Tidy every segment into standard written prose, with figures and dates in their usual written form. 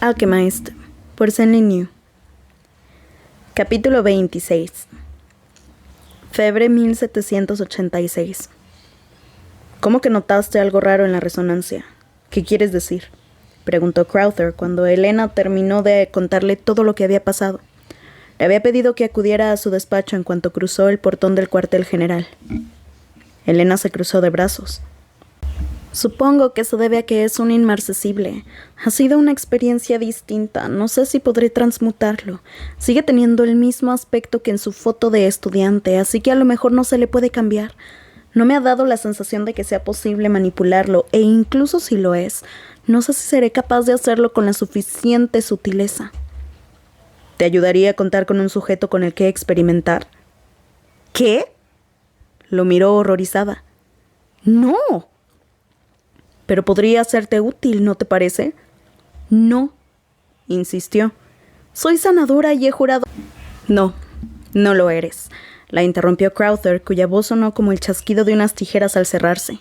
Alchemist, por Zenly New. Capítulo 26. Febre 1786. ¿Cómo que notaste algo raro en la resonancia? ¿Qué quieres decir? Preguntó Crowther cuando Elena terminó de contarle todo lo que había pasado. Le había pedido que acudiera a su despacho en cuanto cruzó el portón del cuartel general. Elena se cruzó de brazos. Supongo que se debe a que es un inmarcesible. Ha sido una experiencia distinta. No sé si podré transmutarlo. Sigue teniendo el mismo aspecto que en su foto de estudiante, así que a lo mejor no se le puede cambiar. No me ha dado la sensación de que sea posible manipularlo, e incluso si lo es, no sé si seré capaz de hacerlo con la suficiente sutileza. ¿Te ayudaría a contar con un sujeto con el que experimentar? ¿Qué? Lo miró horrorizada. ¡No! Pero podría serte útil, ¿no te parece? No, insistió. Soy sanadora y he jurado... No, no lo eres, la interrumpió Crowther, cuya voz sonó como el chasquido de unas tijeras al cerrarse.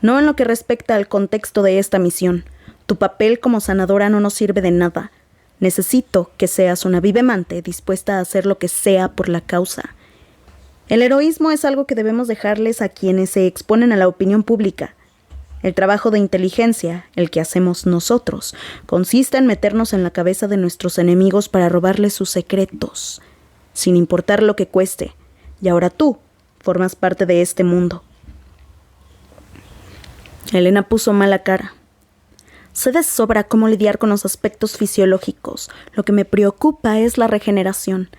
No en lo que respecta al contexto de esta misión. Tu papel como sanadora no nos sirve de nada. Necesito que seas una vivemante dispuesta a hacer lo que sea por la causa. El heroísmo es algo que debemos dejarles a quienes se exponen a la opinión pública. El trabajo de inteligencia, el que hacemos nosotros, consiste en meternos en la cabeza de nuestros enemigos para robarles sus secretos, sin importar lo que cueste. Y ahora tú formas parte de este mundo. Elena puso mala cara. Sé de sobra cómo lidiar con los aspectos fisiológicos. Lo que me preocupa es la regeneración.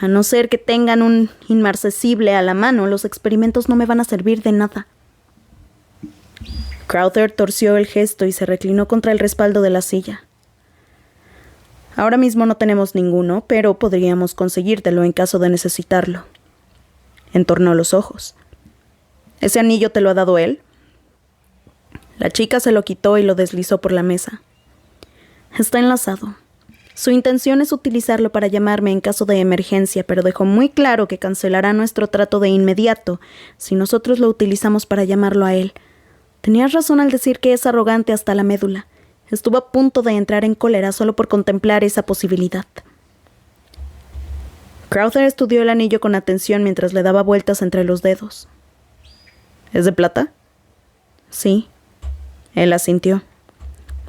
A no ser que tengan un inmarcesible a la mano, los experimentos no me van a servir de nada. Crowther torció el gesto y se reclinó contra el respaldo de la silla. Ahora mismo no tenemos ninguno, pero podríamos conseguírtelo en caso de necesitarlo. Entornó los ojos. ¿Ese anillo te lo ha dado él? La chica se lo quitó y lo deslizó por la mesa. Está enlazado. Su intención es utilizarlo para llamarme en caso de emergencia, pero dejó muy claro que cancelará nuestro trato de inmediato si nosotros lo utilizamos para llamarlo a él. Tenías razón al decir que es arrogante hasta la médula. Estuvo a punto de entrar en cólera solo por contemplar esa posibilidad. Crowther estudió el anillo con atención mientras le daba vueltas entre los dedos. ¿Es de plata? Sí. Él asintió.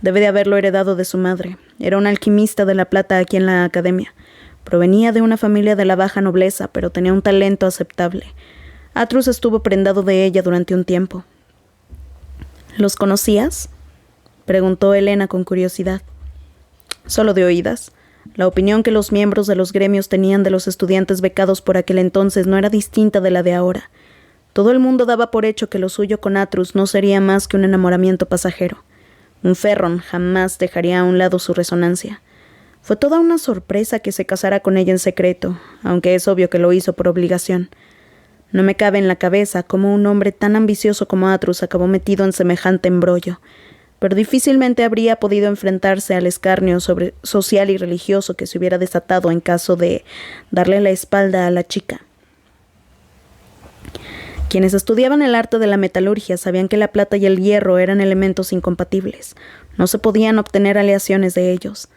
Debe de haberlo heredado de su madre. Era un alquimista de la plata aquí en la academia. Provenía de una familia de la baja nobleza, pero tenía un talento aceptable. Atrus estuvo prendado de ella durante un tiempo. ¿Los conocías? Preguntó Elena con curiosidad. Solo de oídas. La opinión que los miembros de los gremios tenían de los estudiantes becados por aquel entonces no era distinta de la de ahora. Todo el mundo daba por hecho que lo suyo con Atrus no sería más que un enamoramiento pasajero. Un Ferron jamás dejaría a un lado su resonancia. Fue toda una sorpresa que se casara con ella en secreto, aunque es obvio que lo hizo por obligación. No me cabe en la cabeza cómo un hombre tan ambicioso como Atrus acabó metido en semejante embrollo, pero difícilmente habría podido enfrentarse al escarnio social y religioso que se hubiera desatado en caso de darle la espalda a la chica. Quienes estudiaban el arte de la metalurgia sabían que la plata y el hierro eran elementos incompatibles. No se podían obtener aleaciones de ellos.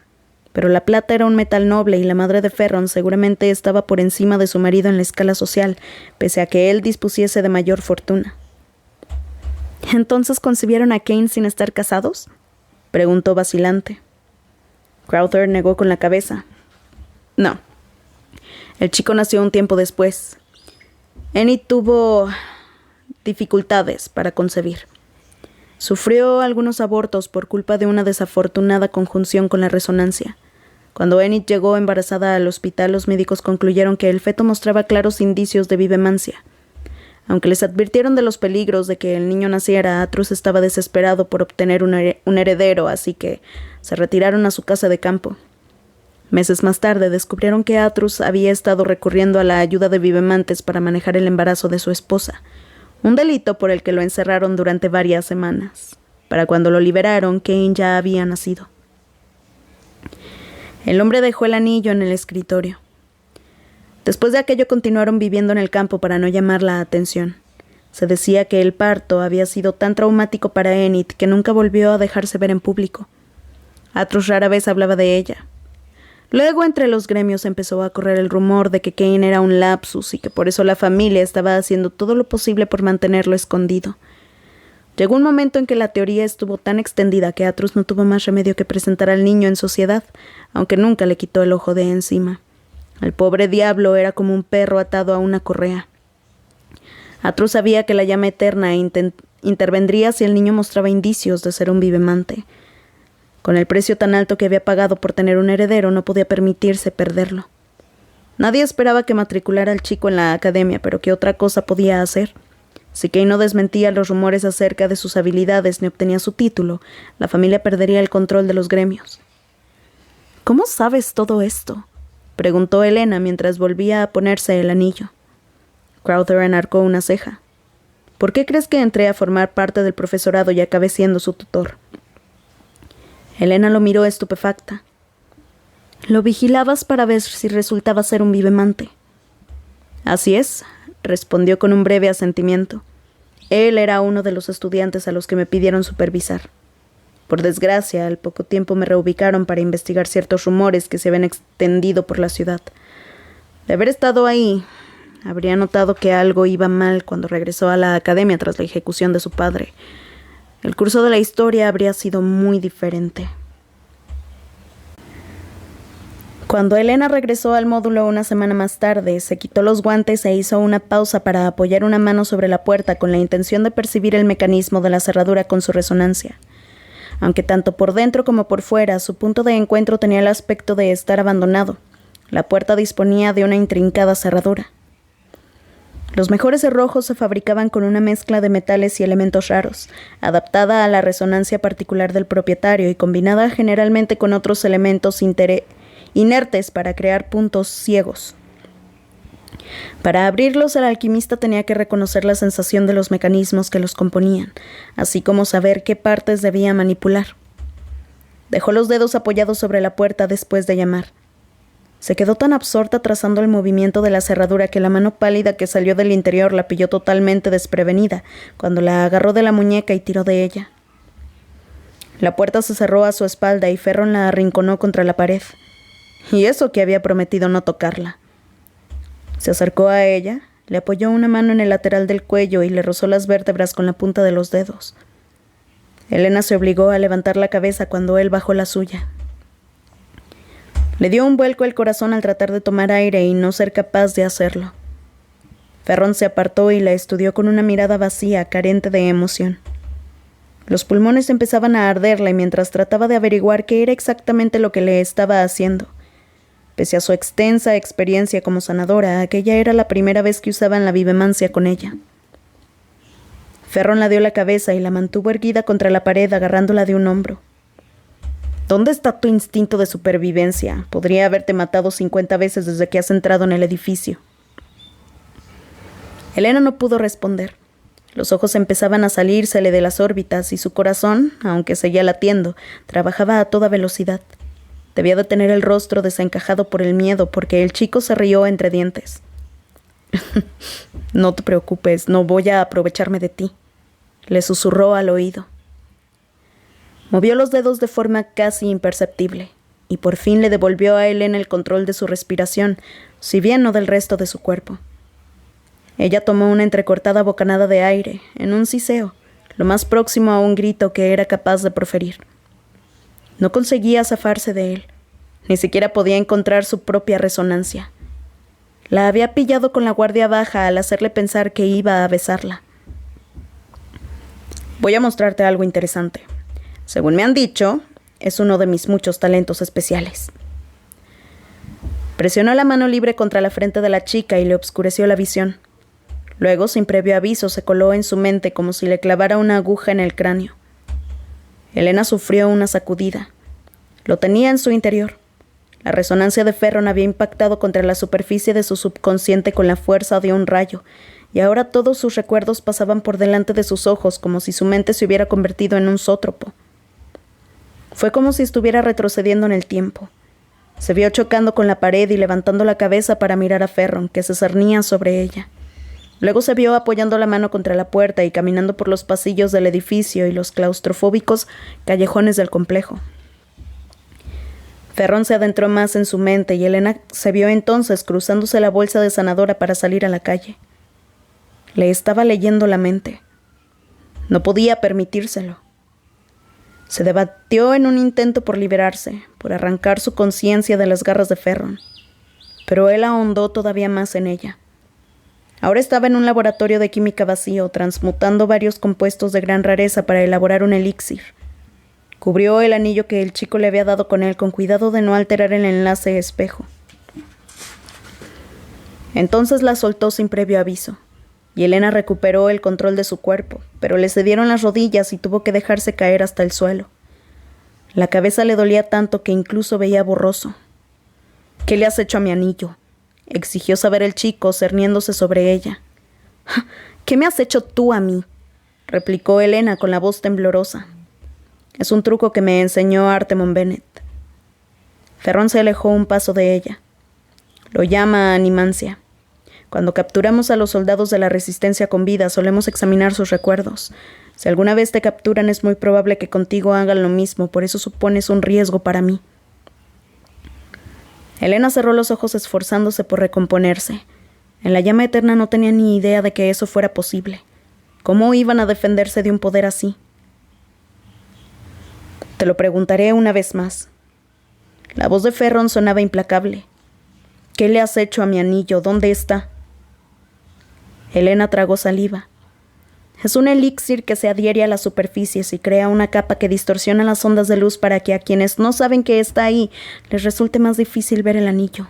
Pero la plata era un metal noble y la madre de Ferron seguramente estaba por encima de su marido en la escala social, pese a que él dispusiese de mayor fortuna. ¿Entonces concibieron a Kane sin estar casados? Preguntó vacilante. Crowther negó con la cabeza. No. El chico nació un tiempo después. Enid tuvo dificultades para concebir. Sufrió algunos abortos por culpa de una desafortunada conjunción con la resonancia. Cuando Enid llegó embarazada al hospital, los médicos concluyeron que el feto mostraba claros indicios de vivemancia. Aunque les advirtieron de los peligros de que el niño naciera, Atrus estaba desesperado por obtener un heredero, así que se retiraron a su casa de campo. Meses más tarde descubrieron que Atrus había estado recurriendo a la ayuda de vivemantes para manejar el embarazo de su esposa, un delito por el que lo encerraron durante varias semanas. Para cuando lo liberaron, Kane ya había nacido. El hombre dejó el anillo en el escritorio. Después de aquello continuaron viviendo en el campo para no llamar la atención. Se decía que el parto había sido tan traumático para Enid que nunca volvió a dejarse ver en público. Atrus rara vez hablaba de ella. Luego entre los gremios empezó a correr el rumor de que Kane era un lapsus y que por eso la familia estaba haciendo todo lo posible por mantenerlo escondido. Llegó un momento en que la teoría estuvo tan extendida que Atrus no tuvo más remedio que presentar al niño en sociedad, aunque nunca le quitó el ojo de encima. El pobre diablo era como un perro atado a una correa. Atrus sabía que la llama eterna intervendría si el niño mostraba indicios de ser un vivemante. Con el precio tan alto que había pagado por tener un heredero, no podía permitirse perderlo. Nadie esperaba que matriculara al chico en la academia, pero ¿qué otra cosa podía hacer? Si Kane no desmentía los rumores acerca de sus habilidades ni obtenía su título, la familia perdería el control de los gremios. ¿Cómo sabes todo esto?, preguntó Helena mientras volvía a ponerse el anillo. Crowther enarcó una ceja. ¿Por qué crees que entré a formar parte del profesorado y acabé siendo su tutor? Helena lo miró estupefacta. Lo vigilabas para ver si resultaba ser un vivemante. Así es, respondió con un breve asentimiento. Él era uno de los estudiantes a los que me pidieron supervisar. Por desgracia, al poco tiempo me reubicaron para investigar ciertos rumores que se habían extendido por la ciudad. De haber estado ahí, habría notado que algo iba mal cuando regresó a la academia tras la ejecución de su padre. El curso de la historia habría sido muy diferente. Cuando Helena regresó al módulo una semana más tarde, se quitó los guantes e hizo una pausa para apoyar una mano sobre la puerta con la intención de percibir el mecanismo de la cerradura con su resonancia. Aunque tanto por dentro como por fuera, su punto de encuentro tenía el aspecto de estar abandonado. La puerta disponía de una intrincada cerradura. Los mejores cerrojos se fabricaban con una mezcla de metales y elementos raros, adaptada a la resonancia particular del propietario y combinada generalmente con otros elementos inertes para crear puntos ciegos. Para abrirlos, el alquimista tenía que reconocer la sensación de los mecanismos que los componían, así como saber qué partes debía manipular. Dejó los dedos apoyados sobre la puerta después de llamar. Se quedó tan absorta trazando el movimiento de la cerradura que la mano pálida que salió del interior la pilló totalmente desprevenida cuando la agarró de la muñeca y tiró de ella. La puerta se cerró a su espalda y Ferron la arrinconó contra la pared. Y eso que había prometido no tocarla. Se acercó a ella, le apoyó una mano en el lateral del cuello y le rozó las vértebras con la punta de los dedos. Helena se obligó a levantar la cabeza cuando él bajó la suya. Le dio un vuelco el corazón al tratar de tomar aire y no ser capaz de hacerlo. Ferron se apartó y la estudió con una mirada vacía, carente de emoción. Los pulmones empezaban a arderle mientras trataba de averiguar qué era exactamente lo que le estaba haciendo. Pese a su extensa experiencia como sanadora, aquella era la primera vez que usaban la vivemancia con ella. Ferron la dio la cabeza y la mantuvo erguida contra la pared, agarrándola de un hombro. ¿Dónde está tu instinto de supervivencia? Podría haberte matado 50 veces desde que has entrado en el edificio. Helena no pudo responder. Los ojos empezaban a salírsele de las órbitas y su corazón, aunque seguía latiendo, trabajaba a toda velocidad. Debía de tener el rostro desencajado por el miedo, porque el chico se rió entre dientes. No te preocupes, no voy a aprovecharme de ti, le susurró al oído. Movió los dedos de forma casi imperceptible, y por fin le devolvió a Helena el control de su respiración, si bien no del resto de su cuerpo. Ella tomó una entrecortada bocanada de aire, en un siseo, lo más próximo a un grito que era capaz de proferir. No conseguía zafarse de él, ni siquiera podía encontrar su propia resonancia. La había pillado con la guardia baja al hacerle pensar que iba a besarla. Voy a mostrarte algo interesante. Según me han dicho, es uno de mis muchos talentos especiales. Presionó la mano libre contra la frente de la chica y le obscureció la visión. Luego, sin previo aviso, se coló en su mente como si le clavara una aguja en el cráneo. Helena sufrió una sacudida. Lo tenía en su interior. La resonancia de Ferron había impactado contra la superficie de su subconsciente con la fuerza de un rayo, y ahora todos sus recuerdos pasaban por delante de sus ojos como si su mente se hubiera convertido en un zótropo. Fue como si estuviera retrocediendo en el tiempo. Se vio chocando con la pared y levantando la cabeza para mirar a Ferron, que se cernía sobre ella. Luego se vio apoyando la mano contra la puerta y caminando por los pasillos del edificio y los claustrofóbicos callejones del complejo. Ferrón se adentró más en su mente y Elena se vio entonces cruzándose la bolsa de sanadora para salir a la calle. Le estaba leyendo la mente. No podía permitírselo. Se debatió en un intento por liberarse, por arrancar su conciencia de las garras de Ferrón, pero él ahondó todavía más en ella. Ahora estaba en un laboratorio de química vacío, transmutando varios compuestos de gran rareza para elaborar un elixir. Cubrió el anillo que el chico le había dado con él con cuidado de no alterar el enlace espejo. Entonces la soltó sin previo aviso, y Elena recuperó el control de su cuerpo, pero le cedieron las rodillas y tuvo que dejarse caer hasta el suelo. La cabeza le dolía tanto que incluso veía borroso. «¿Qué le has hecho a mi anillo?», exigió saber el chico, cerniéndose sobre ella. «¿Qué me has hecho tú a mí?», replicó Elena con la voz temblorosa. «Es un truco que me enseñó Artemon Bennett». Ferrón se alejó un paso de ella. «Lo llama animancia. Cuando capturamos a los soldados de la Resistencia con vida, solemos examinar sus recuerdos. Si alguna vez te capturan, es muy probable que contigo hagan lo mismo, por eso supones un riesgo para mí». Elena cerró los ojos esforzándose por recomponerse. En la llama eterna no tenía ni idea de que eso fuera posible. ¿Cómo iban a defenderse de un poder así? «Te lo preguntaré una vez más». La voz de Ferrón sonaba implacable. «¿Qué le has hecho a mi anillo? ¿Dónde está?». Elena tragó saliva. «Es un elixir que se adhiere a las superficies y crea una capa que distorsiona las ondas de luz para que a quienes no saben que está ahí les resulte más difícil ver el anillo».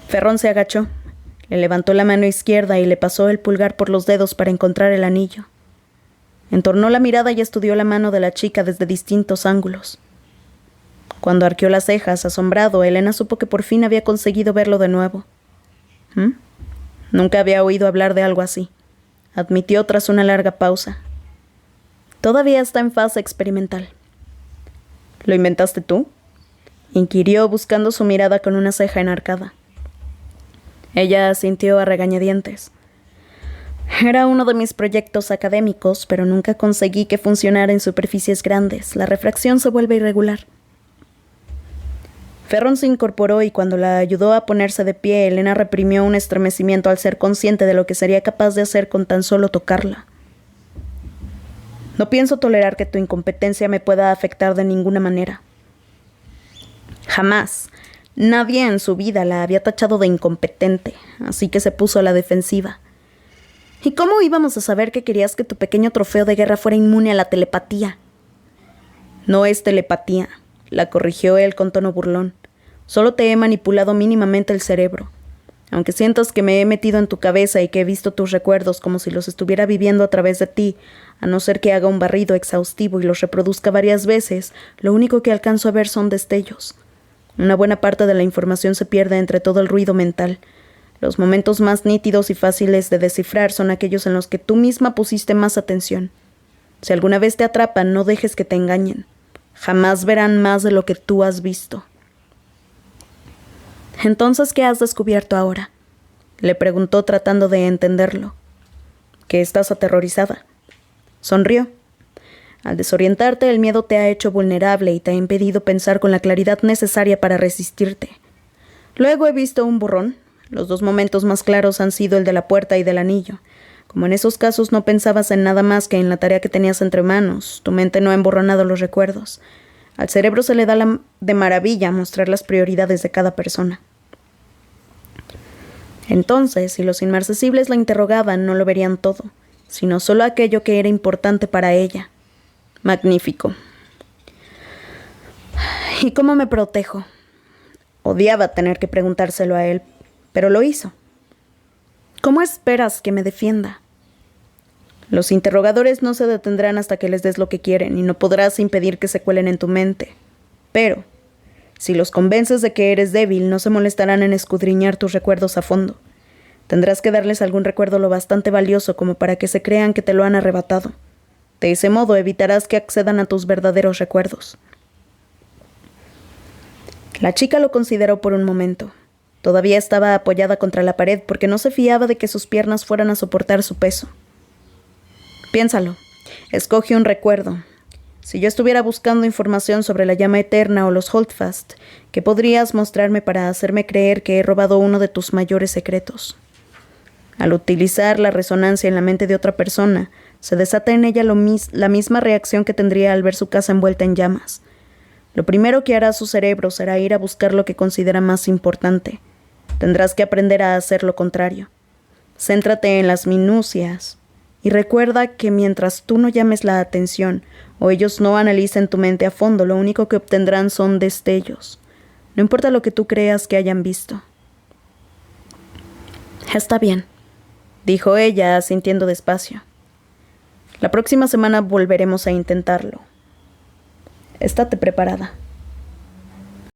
Ferrón se agachó, le levantó la mano izquierda y le pasó el pulgar por los dedos para encontrar el anillo. Entornó la mirada y estudió la mano de la chica desde distintos ángulos. Cuando arqueó las cejas, asombrado, Elena supo que por fin había conseguido verlo de nuevo. Nunca había oído hablar de algo así, admitió tras una larga pausa. Todavía está en fase experimental. ¿Lo inventaste tú?, inquirió buscando su mirada con una ceja enarcada. Ella asintió a regañadientes. «Era uno de mis proyectos académicos, pero nunca conseguí que funcionara en superficies grandes. La refracción se vuelve irregular». Ferrón se incorporó y cuando la ayudó a ponerse de pie, Elena reprimió un estremecimiento al ser consciente de lo que sería capaz de hacer con tan solo tocarla. «No pienso tolerar que tu incompetencia me pueda afectar de ninguna manera». Jamás. Nadie en su vida la había tachado de incompetente, así que se puso a la defensiva. «¿Y cómo íbamos a saber que querías que tu pequeño trofeo de guerra fuera inmune a la telepatía?» «No es telepatía», la corrigió él con tono burlón. «Solo te he manipulado mínimamente el cerebro. Aunque sientas que me he metido en tu cabeza y que he visto tus recuerdos como si los estuviera viviendo a través de ti, a no ser que haga un barrido exhaustivo y los reproduzca varias veces, lo único que alcanzo a ver son destellos. Una buena parte de la información se pierde entre todo el ruido mental. Los momentos más nítidos y fáciles de descifrar son aquellos en los que tú misma pusiste más atención. Si alguna vez te atrapan, no dejes que te engañen. Jamás verán más de lo que tú has visto». «Entonces, ¿qué has descubierto ahora?», le preguntó tratando de entenderlo. «Que estás aterrorizada». Sonrió. «Al desorientarte, el miedo te ha hecho vulnerable y te ha impedido pensar con la claridad necesaria para resistirte. Luego he visto un borrón. Los dos momentos más claros han sido el de la puerta y del anillo. Como en esos casos no pensabas en nada más que en la tarea que tenías entre manos, tu mente no ha emborronado los recuerdos. Al cerebro se le da de maravilla mostrar las prioridades de cada persona». Entonces, si los inmarcesibles la interrogaban, no lo verían todo, sino solo aquello que era importante para ella. Magnífico. ¿Y cómo me protejo? Odiaba tener que preguntárselo a él, pero lo hizo. ¿Cómo esperas que me defienda? Los interrogadores no se detendrán hasta que les des lo que quieren y no podrás impedir que se cuelen en tu mente. Pero, si los convences de que eres débil, no se molestarán en escudriñar tus recuerdos a fondo. Tendrás que darles algún recuerdo lo bastante valioso como para que se crean que te lo han arrebatado. De ese modo evitarás que accedan a tus verdaderos recuerdos. La chica lo consideró por un momento. Todavía estaba apoyada contra la pared porque no se fiaba de que sus piernas fueran a soportar su peso. Piénsalo. Escoge un recuerdo. Si yo estuviera buscando información sobre la llama eterna o los Holdfast, ¿qué podrías mostrarme para hacerme creer que he robado uno de tus mayores secretos? Al utilizar la resonancia en la mente de otra persona, se desata en ella la misma reacción que tendría al ver su casa envuelta en llamas. Lo primero que hará su cerebro será ir a buscar lo que considera más importante. Tendrás que aprender a hacer lo contrario. Céntrate en las minucias y recuerda que mientras tú no llames la atención o ellos no analicen tu mente a fondo, lo único que obtendrán son destellos. No importa lo que tú creas que hayan visto. Está bien, dijo ella, asintiendo despacio. La próxima semana volveremos a intentarlo. Estate preparada.